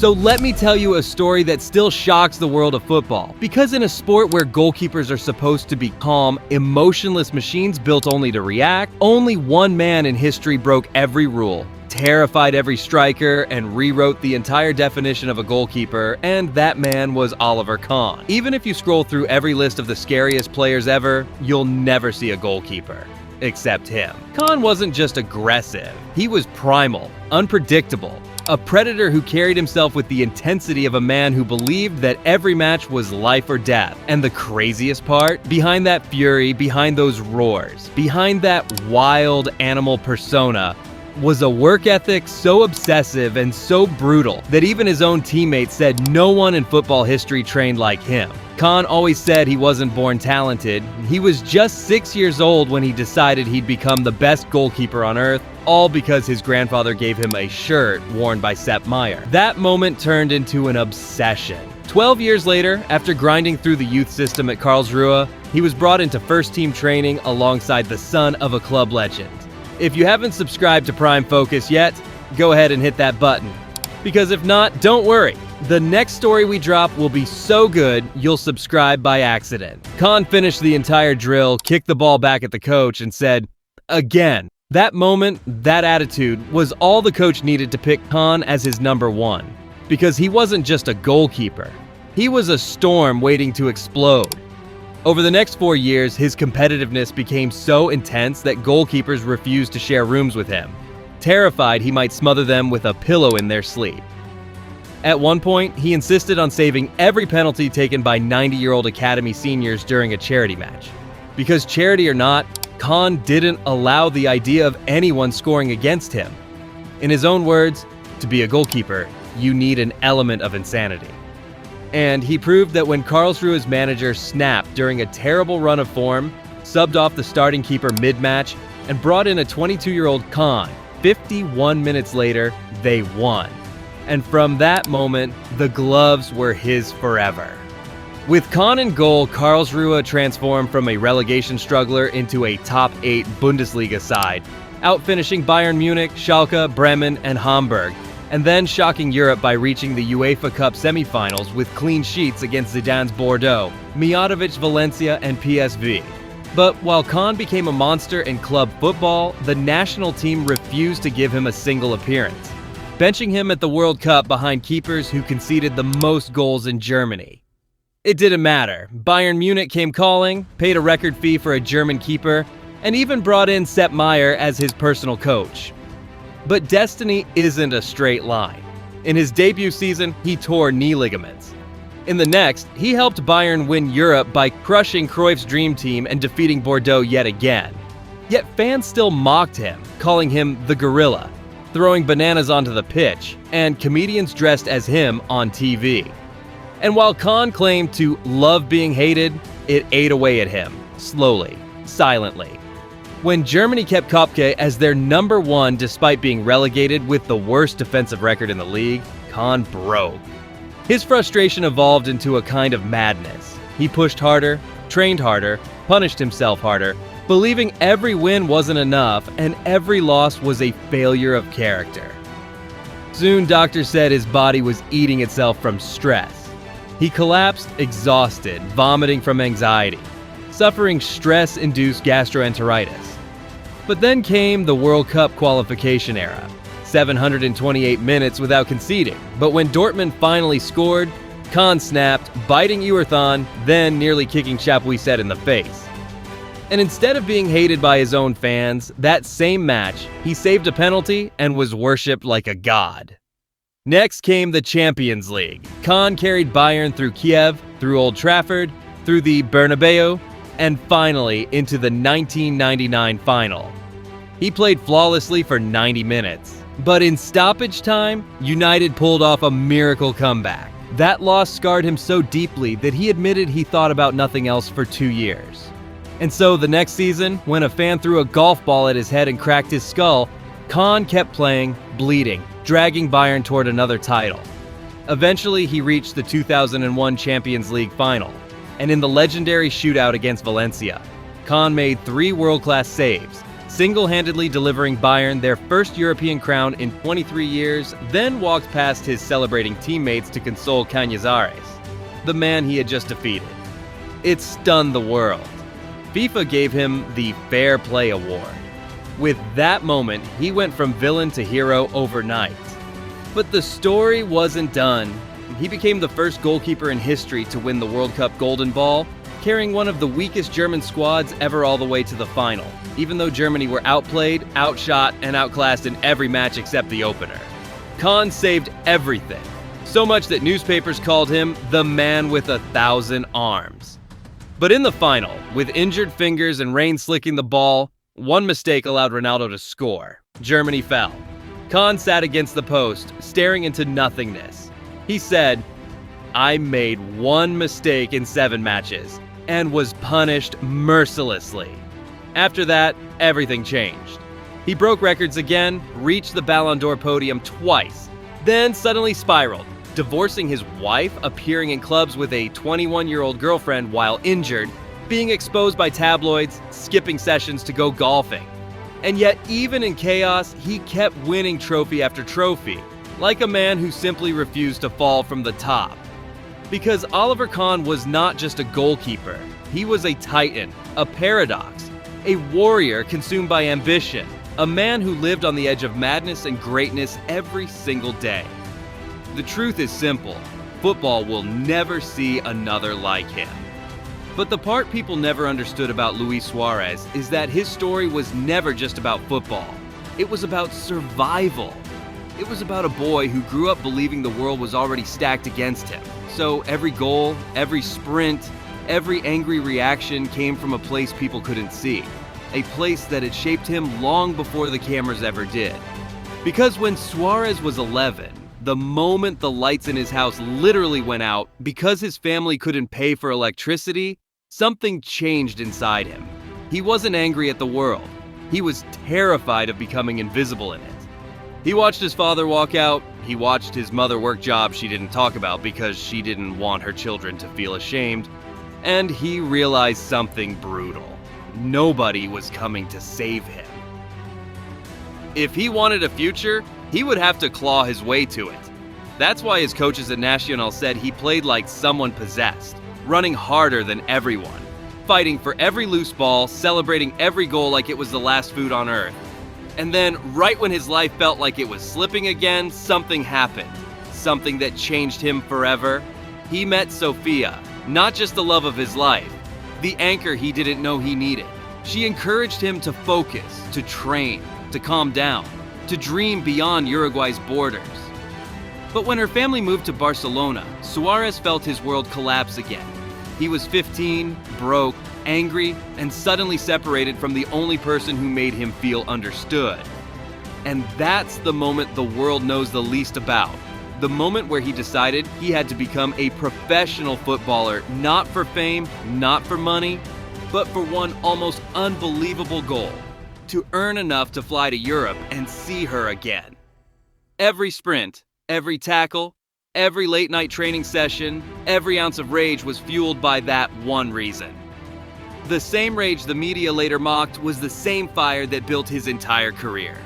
So let me tell you a story that still shocks the world of football. Because in a sport where goalkeepers are supposed to be calm, emotionless machines built only to react, only one man in history broke every rule, terrified every striker, and rewrote the entire definition of a goalkeeper, and that man was Oliver Kahn. Even if you scroll through every list of the scariest players ever, you'll never see a goalkeeper. Except him. Kahn wasn't just aggressive, he was primal, unpredictable, a predator who carried himself with the intensity of a man who believed that every match was life or death. And the craziest part? Behind that fury, behind those roars, behind that wild animal persona, was a work ethic so obsessive and so brutal that even his own teammates said no one in football history trained like him. Kahn always said he wasn't born talented. He was just 6 years old when he decided he'd become the best goalkeeper on earth, all because his grandfather gave him a shirt worn by Sepp Maier. That moment turned into an obsession. 12 years later, after grinding through the youth system at Karlsruhe, he was brought into first-team training alongside the son of a club legend. If you haven't subscribed to Prime Focus yet, go ahead and hit that button. Because if not, don't worry. The next story we drop will be so good, you'll subscribe by accident. Kahn finished the entire drill, kicked the ball back at the coach, and said, again. That moment, that attitude, was all the coach needed to pick Kahn as his number one. Because he wasn't just a goalkeeper. He was a storm waiting to explode. Over the next 4 years, his competitiveness became so intense that goalkeepers refused to share rooms with him, terrified he might smother them with a pillow in their sleep. At one point, he insisted on saving every penalty taken by 90-year-old academy seniors during a charity match. Because charity or not, Kahn didn't allow the idea of anyone scoring against him. In his own words, to be a goalkeeper, you need an element of insanity. And he proved that when Karlsruhe's manager snapped during a terrible run of form, subbed off the starting keeper mid-match, and brought in a 22-year-old Kahn, 51 minutes later, they won. And from that moment, the gloves were his forever. With Kahn in goal, Karlsruhe transformed from a relegation struggler into a top-8 Bundesliga side, outfinishing Bayern Munich, Schalke, Bremen, and Hamburg, and then shocking Europe by reaching the UEFA Cup semi-finals with clean sheets against Zidane's Bordeaux, Mijatovic Valencia, and PSV. But while Kahn became a monster in club football, the national team refused to give him a single appearance, benching him at the World Cup behind keepers who conceded the most goals in Germany. It didn't matter. Bayern Munich came calling, paid a record fee for a German keeper, and even brought in Sepp Maier as his personal coach. But destiny isn't a straight line. In his debut season, he tore knee ligaments. In the next, he helped Bayern win Europe by crushing Cruyff's dream team and defeating Bordeaux yet again. Yet fans still mocked him, calling him the gorilla, throwing bananas onto the pitch, and comedians dressed as him on TV. And while Kahn claimed to love being hated, it ate away at him, slowly, silently. When Germany kept Kopke as their number one despite being relegated with the worst defensive record in the league, Kahn broke. His frustration evolved into a kind of madness. He pushed harder, trained harder, punished himself harder, believing every win wasn't enough and every loss was a failure of character. Soon, doctors said his body was eating itself from stress. He collapsed, exhausted, vomiting from anxiety, suffering stress-induced gastroenteritis. But then came the World Cup qualification era. 728 minutes without conceding. But when Dortmund finally scored, Kahn snapped, biting Uerthon, then nearly kicking Chapuisat in the face. And instead of being hated by his own fans, that same match, he saved a penalty and was worshipped like a god. Next came the Champions League. Kahn carried Bayern through Kiev, through Old Trafford, through the Bernabeu, and finally into the 1999 final. He played flawlessly for 90 minutes. But in stoppage time, United pulled off a miracle comeback. That loss scarred him so deeply that he admitted he thought about nothing else for 2 years. And so the next season, when a fan threw a golf ball at his head and cracked his skull, Kahn kept playing, bleeding, dragging Bayern toward another title. Eventually, he reached the 2001 Champions League final, and in the legendary shootout against Valencia, Kahn made 3 world-class saves, single-handedly delivering Bayern their first European crown in 23 years, then walked past his celebrating teammates to console Cañizares, the man he had just defeated. It stunned the world. FIFA gave him the Fair Play Award. With that moment, he went from villain to hero overnight. But the story wasn't done. He became the first goalkeeper in history to win the World Cup Golden Ball, carrying one of the weakest German squads ever all the way to the final, even though Germany were outplayed, outshot, and outclassed in every match except the opener. Kahn saved everything, so much that newspapers called him the man with 1,000 arms. But in the final, with injured fingers and rain slicking the ball, one mistake allowed Ronaldo to score. Germany fell. Kahn sat against the post, staring into nothingness. He said, "I made one mistake in 7 matches, and was punished mercilessly." After that, everything changed. He broke records again, reached the Ballon d'Or podium twice, then suddenly spiraled, divorcing his wife, appearing in clubs with a 21-year-old girlfriend while injured, being exposed by tabloids, skipping sessions to go golfing. And yet, even in chaos, he kept winning trophy after trophy, like a man who simply refused to fall from the top. Because Oliver Kahn was not just a goalkeeper, he was a titan, a paradox, a warrior consumed by ambition, a man who lived on the edge of madness and greatness every single day. The truth is simple: football will never see another like him. But the part people never understood about Luis Suarez is that his story was never just about football. It was about survival. It was about a boy who grew up believing the world was already stacked against him. So every goal, every sprint, every angry reaction came from a place people couldn't see. A place that had shaped him long before the cameras ever did. Because when Suarez was 11, the moment the lights in his house literally went out because his family couldn't pay for electricity, something changed inside him. He wasn't angry at the world. He was terrified of becoming invisible in it. He watched his father walk out. He watched his mother work jobs she didn't talk about because she didn't want her children to feel ashamed. And he realized something brutal. Nobody was coming to save him. If he wanted a future, he would have to claw his way to it. That's why his coaches at Nacional said he played like someone possessed, running harder than everyone, fighting for every loose ball, celebrating every goal like it was the last food on earth. And then, right when his life felt like it was slipping again, something happened. Something that changed him forever. He met Sophia, not just the love of his life, the anchor he didn't know he needed. She encouraged him to focus, to train, to calm down, to dream beyond Uruguay's borders. But when her family moved to Barcelona, Suarez felt his world collapse again. He was 15, broke, angry, and suddenly separated from the only person who made him feel understood. And that's the moment the world knows the least about. The moment where he decided he had to become a professional footballer, not for fame, not for money, but for one almost unbelievable goal: to earn enough to fly to Europe and see her again. Every sprint, every tackle, every late-night training session, every ounce of rage was fueled by that one reason. The same rage the media later mocked was the same fire that built his entire career.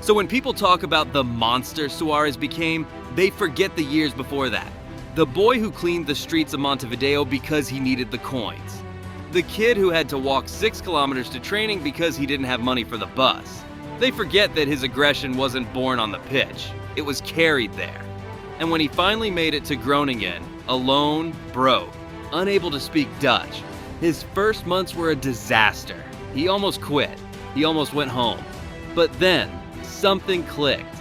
So when people talk about the monster Suarez became, they forget the years before that. The boy who cleaned the streets of Montevideo because he needed the coins. The kid who had to walk 6 kilometers to training because he didn't have money for the bus. They forget that his aggression wasn't born on the pitch. It was carried there. And when he finally made it to Groningen, alone, broke, unable to speak Dutch, his first months were a disaster. He almost quit. He almost went home. But then, something clicked.